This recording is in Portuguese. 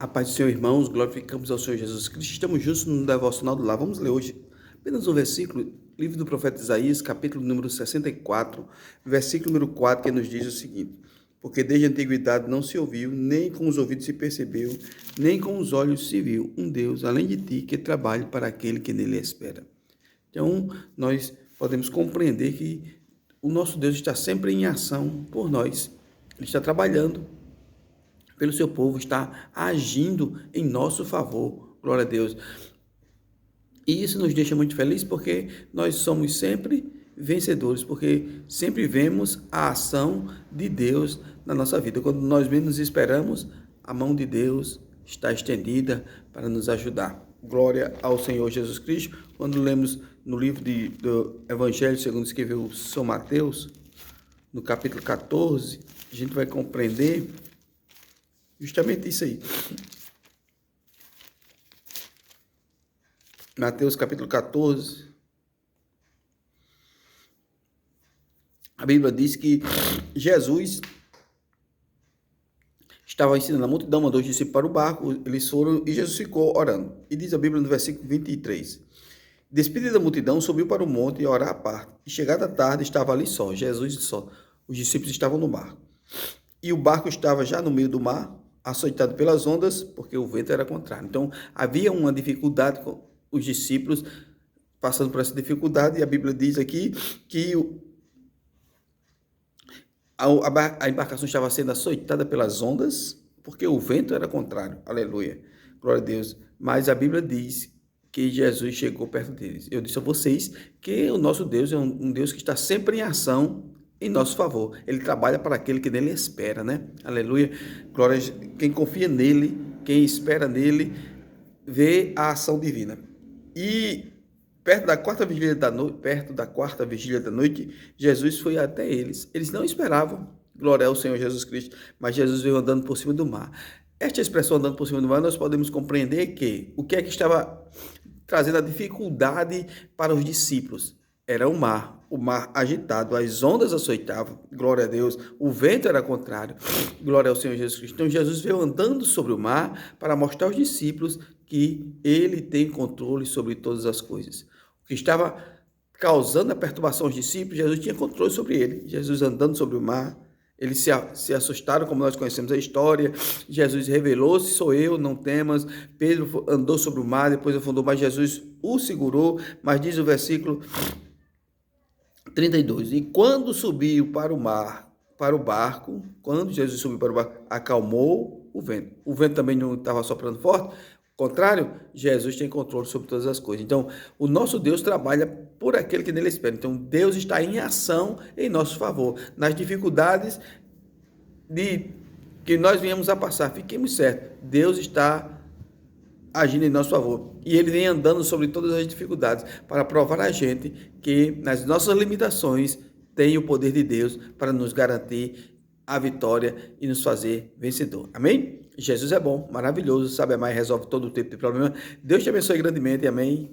A paz do Senhor, irmãos, glorificamos ao Senhor Jesus Cristo. Estamos juntos no devocional do lar. Vamos ler hoje apenas um versículo, livro do profeta Isaías, capítulo número 64, versículo número 4, que nos diz o seguinte: porque desde a antiguidade não se ouviu, nem com os ouvidos se percebeu, nem com os olhos se viu um Deus, além de ti, que trabalhe para aquele que nele espera. Então, nós podemos compreender que o nosso Deus está sempre em ação por nós. Ele está trabalhando pelo seu povo, está agindo em nosso favor. Glória a Deus. E isso nos deixa muito felizes porque nós somos sempre vencedores, porque sempre vemos a ação de Deus na nossa vida. Quando nós menos esperamos, a mão de Deus está estendida para nos ajudar. Glória ao Senhor Jesus Cristo. Quando lemos no livro do Evangelho, segundo escreveu São Mateus, no capítulo 14, a gente vai compreender justamente isso aí. Mateus capítulo 14. A Bíblia diz que Jesus estava ensinando a multidão, mandou os discípulos para o barco, eles foram e Jesus ficou orando. E diz a Bíblia no versículo 23. Despedida da multidão, subiu para o monte e orar à parte. E chegada a tarde, estava ali só, Jesus só. Os discípulos estavam no barco. E o barco estava já no meio do mar, açoitado pelas ondas, porque o vento era contrário. Então, havia uma dificuldade com os discípulos passando por essa dificuldade, e a Bíblia diz aqui que a embarcação estava sendo açoitada pelas ondas, porque o vento era contrário. Aleluia. Glória a Deus. Mas a Bíblia diz que Jesus chegou perto deles. Eu disse a vocês que o nosso Deus é um Deus que está sempre em ação em nosso favor. Ele trabalha para aquele que nele espera, né? Aleluia. Glória a Deus. Quem confia nele, quem espera nele, vê a ação divina. E perto da quarta vigília da noite, Jesus foi até eles. Eles não esperavam, glória ao Senhor Jesus Cristo, mas Jesus veio andando por cima do mar. Esta expressão andando por cima do mar, nós podemos compreender que o que é que estava trazendo a dificuldade para os discípulos? Era o mar agitado, as ondas açoitavam, glória a Deus, o vento era contrário, glória ao Senhor Jesus Cristo. Então Jesus veio andando sobre o mar para mostrar aos discípulos que ele tem controle sobre todas as coisas. O que estava causando a perturbação aos discípulos, Jesus tinha controle sobre ele. Jesus andando sobre o mar, eles se assustaram, como nós conhecemos a história. Jesus revelou-se: sou eu, não temas. Pedro andou sobre o mar, depois afundou, mas Jesus o segurou. Mas diz o versículo 32, e quando subiu para o mar, para o barco, quando Jesus subiu para o barco, acalmou o vento. O vento também não estava soprando forte. Ao contrário, Jesus tem controle sobre todas as coisas. Então, o nosso Deus trabalha por aquele que nele espera. Então, Deus está em ação em nosso favor. Nas dificuldades que nós viemos a passar, fiquemos certos, Deus está agindo em nosso favor. E ele vem andando sobre todas as dificuldades para provar a gente que nas nossas limitações tem o poder de Deus para nos garantir a vitória e nos fazer vencedor. Amém? Jesus é bom, maravilhoso, sabe amar e resolve todo tipo de problema. Deus te abençoe grandemente. Amém.